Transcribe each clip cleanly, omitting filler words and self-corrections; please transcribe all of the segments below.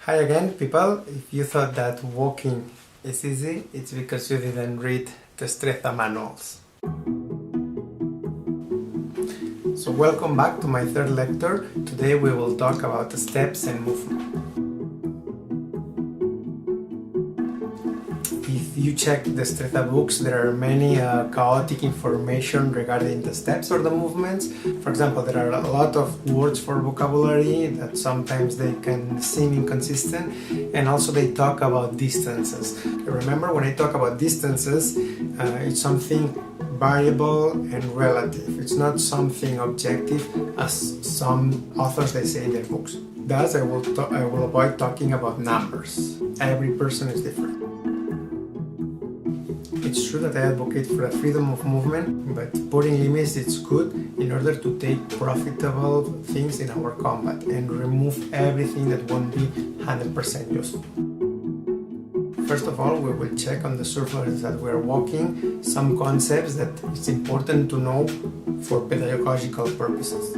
Hi again, people. If you thought that walking is easy, it's because you didn't read Destreza manuals. So welcome back to my third lecture. Today we will talk about the steps and movement. If you check the Destreza books, there are many chaotic information regarding the steps or the movements. For example, there are a lot of words for vocabulary that sometimes they can seem inconsistent, and also they talk about distances. Remember, when I talk about distances, it's something variable and relative. It's not something objective as some authors they say in their books. Thus, I will avoid talking about numbers. Every person is different. It's true that I advocate for the freedom of movement, but putting limits is good in order to take profitable things in our combat and remove everything that won't be 100% useful. First of all, we will check on the surface that we are walking some concepts that it's important to know for pedagogical purposes.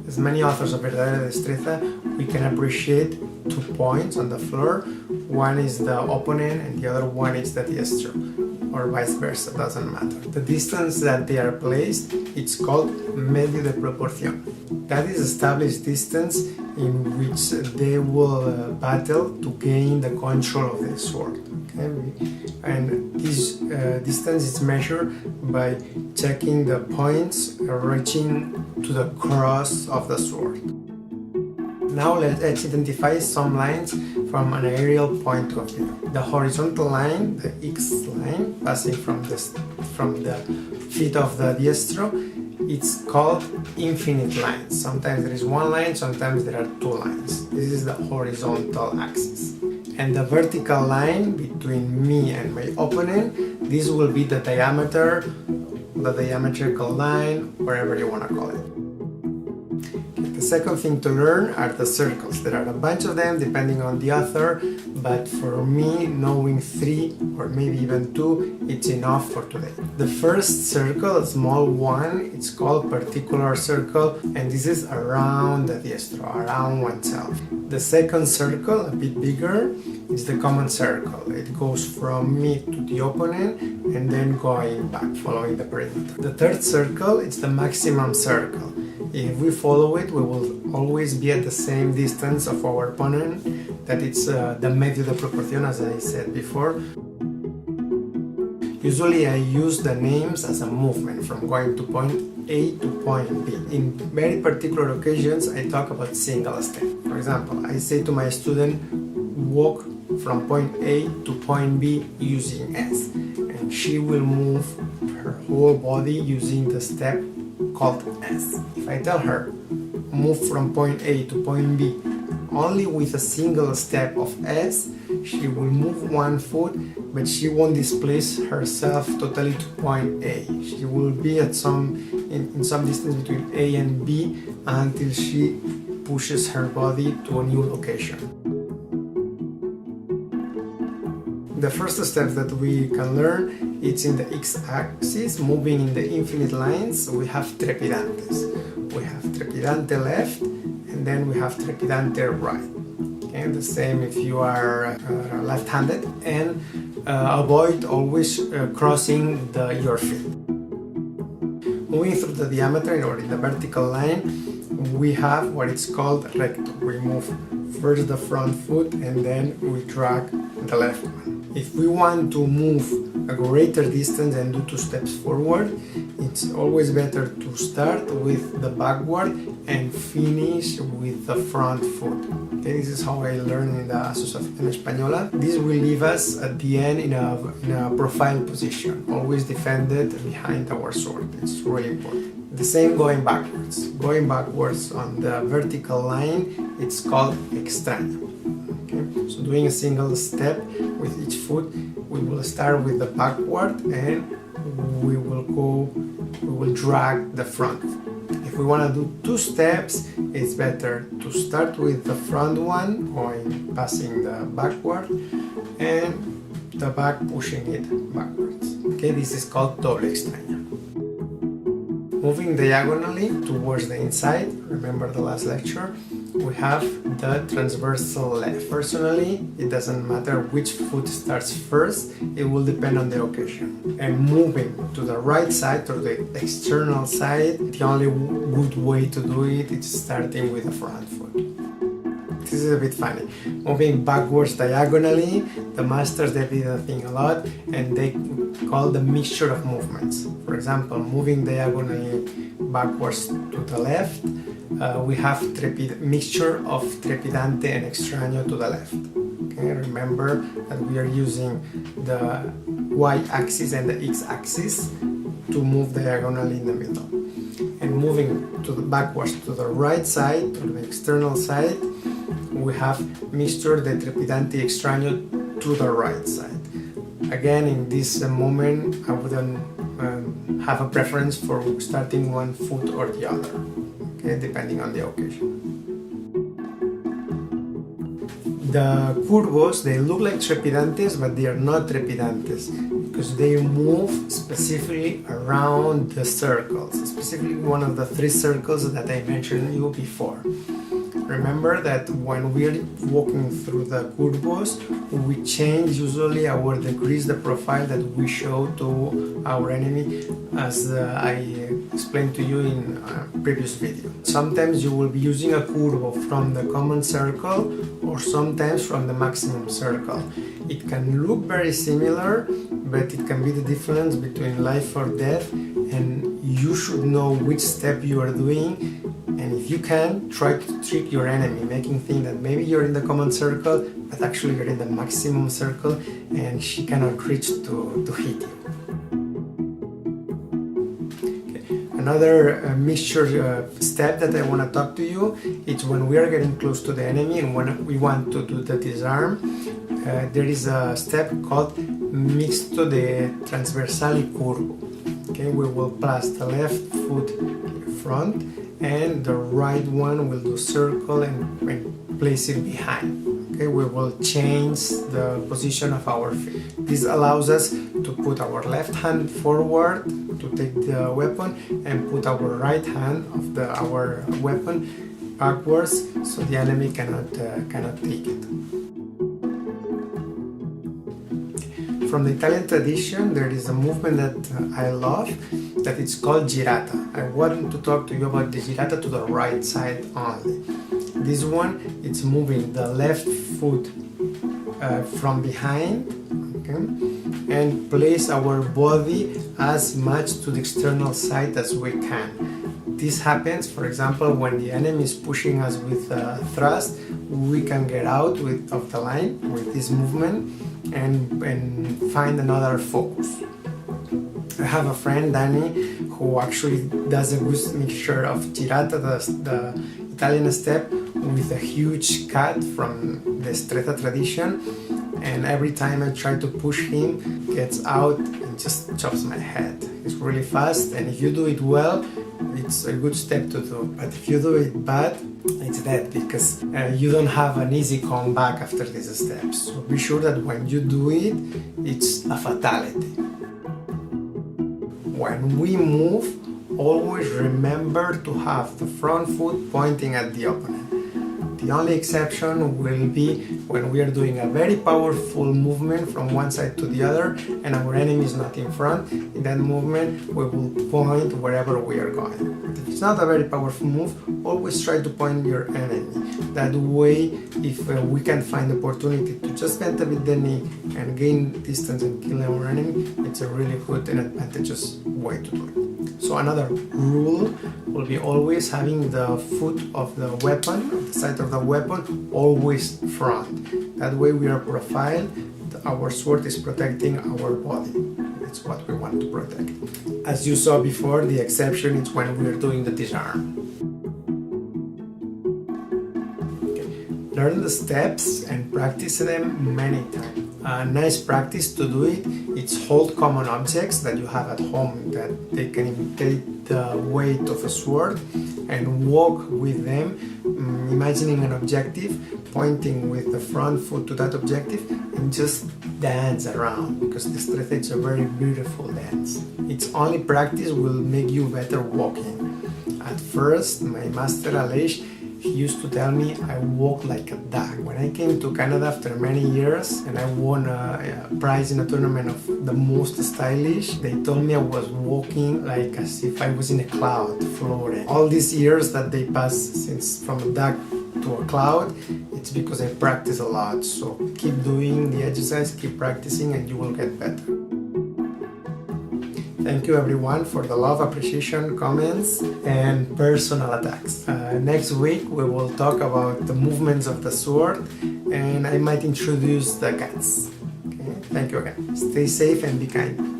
As many authors of Verdadera Destreza, we can appreciate 2 points on the floor. One is the opponent and the other one is the diestro, or vice versa, doesn't matter. The distance that they are placed, it's called Medio de proporción. That is established distance in which they will battle to gain the control of the sword. Okay? And this distance is measured by checking the points reaching to the cross of the sword. Now let's identify some lines from an aerial point of view. The horizontal line, the X line, passing from the feet of the diestro, it's called infinite lines. Sometimes there is one line, sometimes there are 2 lines. This is the horizontal axis. And the vertical line between me and my opponent, this will be the diameter, the diametrical line, whatever you want to call it. The second thing to learn are the circles. There are a bunch of them depending on the author, but for me, knowing 3 or maybe even 2, it's enough for today. The first circle, a small one, it's called particular circle, and this is around the diestro, around oneself. The second circle, a bit bigger, is the common circle. It goes from me to the opponent and then going back, following the perimeter. The third circle, it's the maximum circle. If we follow it, we will always be at the same distance of our opponent. That it's the medio de proporción, as I said before. Usually I use the names as a movement from going to point A to point B. In very particular occasions, I talk about single step. For example, I say to my student, walk from point A to point B using S. And she will move her whole body using the step called S. If I tell her, move from point A to point B only with a single step of S, she will move one foot, but she won't displace herself totally to point A. She will be at in some distance between A and B until she pushes her body to a new location. The first step that we can learn, it's in the x-axis, moving in the infinite lines. We have trepidantes. We have trepidante left, and then we have trepidante right. Okay, the same if you are left-handed, and avoid always crossing your feet. Moving through the diameter or in the vertical line, we have what it's called recto. We move first the front foot and then we drag the left one. If we want to move a greater distance and do 2 steps forward, it's always better to start with the backward and finish with the front foot. Okay, this is how I learned in the Asociación Española. This will leave us at the end in a profile position, always defended behind our sword. It's really important. The same going backwards. Going backwards on the vertical line, it's called extraño. Okay? So doing a single step with each foot, we will start with the backward and we will drag the front. If we want to do 2 steps, it's better to start with the front one, passing the backward, and the back pushing it backwards. Okay, this is called doble extraña. Moving diagonally towards the inside, remember the last lecture, we have the transversal left. Personally, it doesn't matter which foot starts first, it will depend on the occasion. And moving to the right side, or the external side, the only good way to do it is starting with the front foot. This is a bit funny. Moving backwards diagonally, the masters, they did a thing a lot, and they call the mixture of movements. For example, moving diagonally backwards to the left, we have mixture of trepidante and extraño to the left. Okay, remember that we are using the y-axis and the x-axis to move diagonally in the middle. And moving to the backwards to the right side, to the external side, we have mixture de trepidante y extraño to the right side. Again, in this moment, I wouldn't have a preference for starting one foot or the other, okay, depending on the occasion. The curvos, they look like trepidantes, but they are not trepidantes because they move specifically around the circles, specifically one of the 3 circles that I mentioned you before. Remember that when we're walking through the curvos, we change usually our decrease the profile that we show to our enemy, as I explained to you in a previous video. Sometimes you will be using a curvo from the common circle, or sometimes from the maximum circle. It can look very similar, but it can be the difference between life or death, and you should know which step you are doing. And if you can, try to trick your enemy, making think that maybe you're in the common circle, but actually you're in the maximum circle and she cannot reach to hit you. Okay. Another mixture step that I want to talk to you, it's when we are getting close to the enemy and when we want to do the disarm. There is a step called mixto de transversal y curvo. Okay, we will place the left foot in front, and the right one will do circle and place it behind. Okay, we will change the position of our feet. This allows us to put our left hand forward to take the weapon and put our right hand of our weapon backwards, so the enemy cannot take it. From the Italian tradition, there is a movement that I love, that it's called Jirata. I want to talk to you about the Jirata to the right side only. This one, it's moving the left foot from behind, okay, and place our body as much to the external side as we can. This happens, for example, when the enemy is pushing us with a thrust, we can get out of the line with this movement and find another focus. I have a friend, Danny, who actually does a good mixture of Jirata, the Italian step, with a huge cut from the Destreza tradition, and every time I try to push him, gets out and just chops my head. It's really fast, and if you do it well, it's a good step to do, but if you do it bad, it's dead, because you don't have an easy comeback after these steps. So be sure that when you do it, it's a fatality. When we move, always remember to have the front foot pointing at the opponent. The only exception will be when we are doing a very powerful movement from one side to the other and our enemy is not in front. In that movement, we will point wherever we are going. But if it's not a very powerful move, always try to point your enemy. That way, if we can find opportunity to just bend a bit the knee and gain distance and kill our enemy, it's a really good and advantageous way to do it. So another rule will be always having the foot of the weapon, the side of the weapon, always front. That way we are profiled, our sword is protecting our body. That's what we want to protect. As you saw before, the exception is when we are doing the disarm. Okay. Learn the steps and practice them many times. A nice practice to do it, it's hold common objects that you have at home that they can imitate the weight of a sword and walk with them, imagining an objective, pointing with the front foot to that objective and just dance around, because Destreza is a very beautiful dance. It's only practice will make you better walking. At first, my master Aleix, he used to tell me I walk like a duck. When I came to Canada after many years and I won a prize in a tournament of the most stylish, they told me I was walking like as if I was in a cloud floating. All these years that they passed since from a duck to a cloud, it's because I practice a lot. So keep doing the exercise, keep practicing, and you will get better. Thank you everyone for the love, appreciation, comments, and personal attacks. Next week we will talk about the movements of the sword, and I might introduce the cats. Okay? Thank you again. Stay safe and be kind.